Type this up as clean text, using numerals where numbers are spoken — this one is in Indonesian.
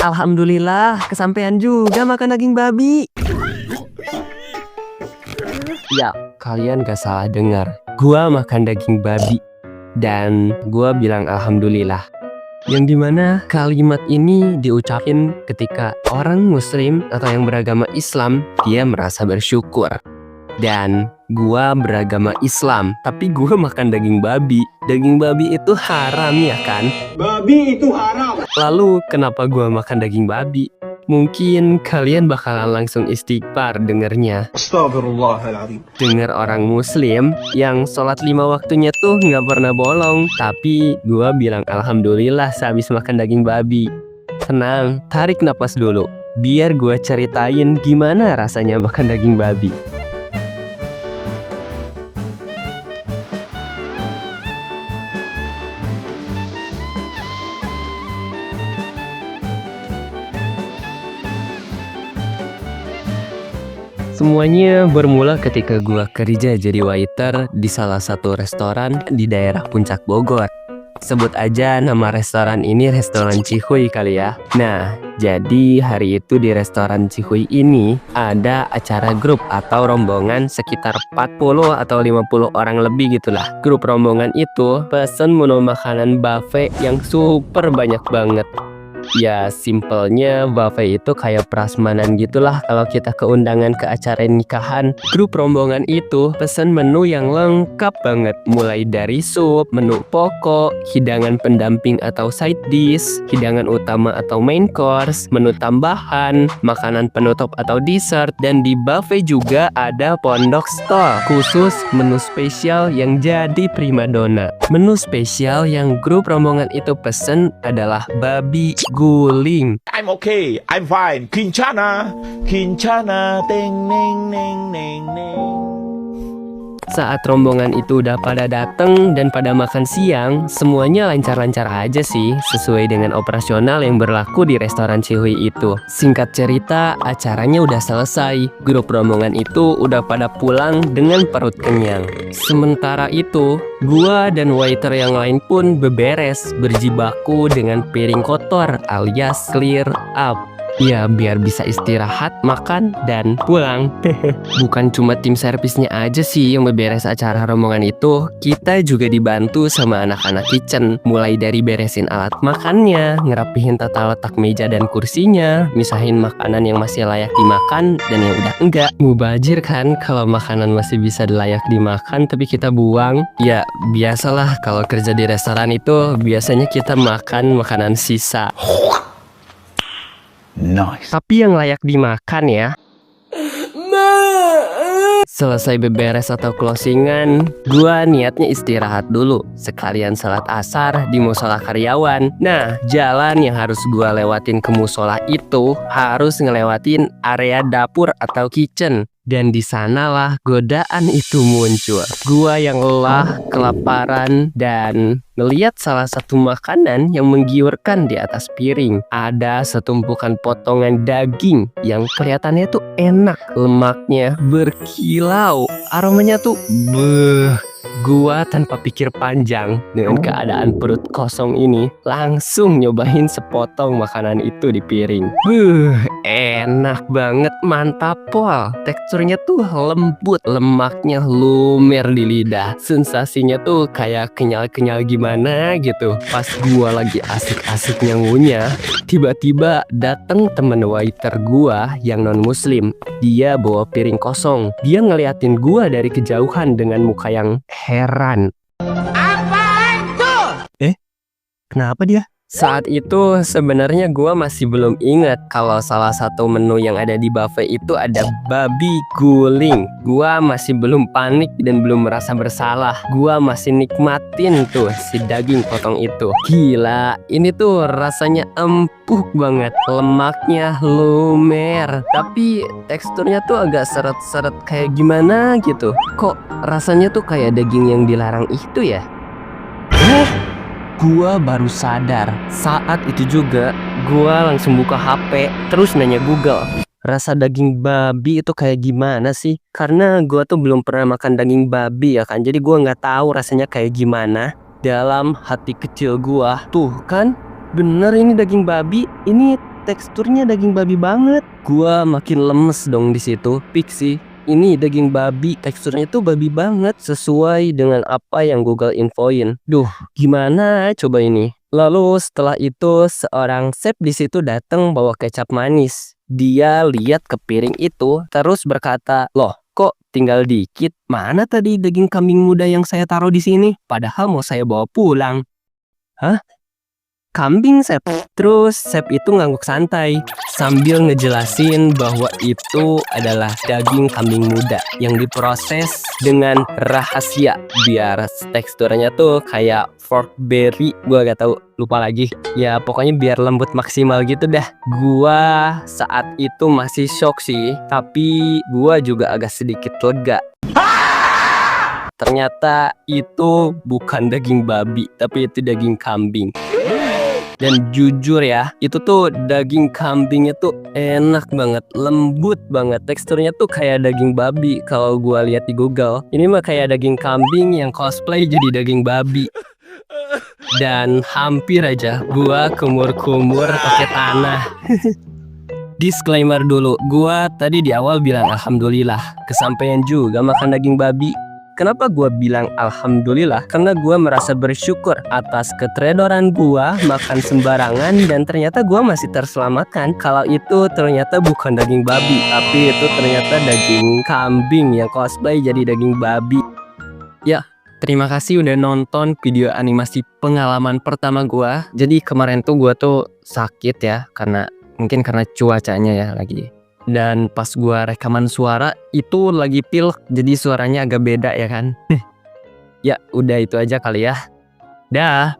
Alhamdulillah, kesampean juga makan daging babi. Ya, kalian gak salah dengar. Gua makan daging babi. Dan gua bilang alhamdulillah. Yang dimana kalimat ini diucapin ketika orang muslim atau yang beragama Islam, dia merasa bersyukur. Dan gua beragama Islam, tapi gua makan daging babi. Daging babi itu haram ya kan? Babi itu haram. Lalu kenapa gua makan daging babi? Mungkin kalian bakalan langsung istighfar dengernya. Astagfirullahaladzim. Dengar orang muslim yang sholat 5 waktunya tuh nggak pernah bolong. Tapi gua bilang alhamdulillah sehabis makan daging babi. Tenang, tarik napas dulu. Biar gua ceritain gimana rasanya makan daging babi. Semuanya bermula ketika gua kerja jadi waiter di salah satu restoran di daerah Puncak Bogor. Sebut aja nama restoran ini restoran Cihuy kali ya. Nah, jadi hari itu di restoran Cihuy ini ada acara grup atau rombongan sekitar 40 atau 50 orang lebih gitulah. Grup rombongan itu pesen menu makanan buffet yang super banyak banget. Ya simpelnya buffet itu kayak prasmanan gitulah kalau kita keundangan ke acara nikahan. Grup rombongan itu pesen menu yang lengkap banget. Mulai dari sup, menu pokok, hidangan pendamping atau side dish, hidangan utama atau main course, menu tambahan, makanan penutup atau dessert. Dan di buffet juga ada pondok stol khusus menu spesial yang jadi primadona. Menu spesial yang grup rombongan itu pesen adalah babi guling. I'm okay, I'm fine. Kincana, kincana, teng neng neng neng neng. Saat rombongan itu udah pada dateng dan pada makan siang, semuanya lancar-lancar aja sih, sesuai dengan operasional yang berlaku di restoran Cihuy itu. Singkat cerita, acaranya udah selesai. Grup rombongan itu udah pada pulang dengan perut kenyang. Sementara itu, gua dan waiter yang lain pun beberes, berjibaku dengan piring kotor alias clear up. Ya biar bisa istirahat, makan, dan pulang. Bukan cuma tim servisnya aja sih yang beberes acara rombongan itu. Kita juga dibantu sama anak-anak kitchen. Mulai dari beresin alat makannya, ngerapihin tata letak meja dan kursinya, misahin makanan yang masih layak dimakan dan yang udah enggak. Mubazir kan kalau makanan masih bisa layak dimakan tapi kita buang. Ya biasalah kalau kerja di restoran itu biasanya kita makan makanan sisa. Nice. Tapi yang layak dimakan ya. Selesai beberes atau closingan, gua niatnya istirahat dulu. Sekalian salat asar di musola karyawan. Nah, jalan yang harus gua lewatin ke musola itu harus ngelewatin area dapur atau kitchen. Dan di sanalah godaan itu muncul. Gua yang lelah, kelaparan, dan ngeliat salah satu makanan yang menggiurkan di atas piring. Ada setumpukan potongan daging yang kelihatannya tuh enak. Lemaknya berkilau, aromanya tuh beuh. Gua tanpa pikir panjang dengan keadaan perut kosong ini langsung nyobain sepotong makanan itu di piring. Enak banget, mantap pol. Teksturnya tuh lembut, lemaknya lumer di lidah. Sensasinya tuh kayak kenyal-kenyal gimana gitu. Pas gua lagi asik-asiknya ngunyah, tiba-tiba dateng temen waiter gua yang non muslim. Dia bawa piring kosong. Dia ngeliatin gua dari kejauhan dengan muka yang heran. Apaan tuh? Kenapa dia? Saat itu sebenarnya gua masih belum ingat kalau salah satu menu yang ada di buffet itu ada babi guling. Gua masih belum panik dan belum merasa bersalah. Gua masih nikmatin tuh si daging potong itu. Gila, ini tuh rasanya empuk banget. Lemaknya lumer, tapi teksturnya tuh agak seret-seret kayak gimana gitu. Kok rasanya tuh kayak daging yang dilarang itu ya? Gua baru sadar. Saat itu juga gua langsung buka HP, terus nanya Google, rasa daging babi itu kayak gimana sih? Karena gua tuh belum pernah makan daging babi ya kan, jadi gua nggak tahu rasanya kayak gimana. Dalam hati kecil gua, tuh kan bener ini daging babi, ini teksturnya daging babi banget. Gua makin lemes dong di situ. Fix sih. Ini daging babi, teksturnya tuh babi banget sesuai dengan apa yang Google infoin. Duh, gimana coba ini? Lalu setelah itu seorang chef di situ datang bawa kecap manis. Dia lihat ke piring itu terus berkata, "Loh, kok tinggal dikit? Mana tadi daging kambing muda yang saya taruh di sini? Padahal mau saya bawa pulang." Hah? Kambing chef? Terus chef itu ngangguk santai sambil ngejelasin bahwa itu adalah daging kambing muda yang diproses dengan rahasia biar teksturnya tuh kayak pork berry. Gua gak tahu, lupa lagi. Ya pokoknya biar lembut maksimal gitu dah. Gua saat itu masih shock sih, tapi gua juga agak sedikit lega. Ternyata itu bukan daging babi, tapi itu daging kambing. Dan jujur ya, itu tuh daging kambingnya tuh enak banget, lembut banget. Teksturnya tuh kayak daging babi kalau gua lihat di Google. Ini mah kayak daging kambing yang cosplay jadi daging babi. Dan hampir aja gua kumur-kumur pakai tanah. Disclaimer dulu, gua tadi di awal bilang alhamdulillah, kesampaian juga makan daging babi. Kenapa gue bilang alhamdulillah? Karena gue merasa bersyukur atas ketredoran gue makan sembarangan dan ternyata gue masih terselamatkan. Kalau itu ternyata bukan daging babi, tapi itu ternyata daging kambing yang cosplay jadi daging babi. Ya, terima kasih udah nonton video animasi pengalaman pertama gue. Jadi kemarin tuh gue tuh sakit ya, mungkin karena cuacanya ya lagi. Dan pas gua rekaman suara itu lagi pilek, jadi suaranya agak beda ya kan. Ya udah itu aja kali ya. Dah.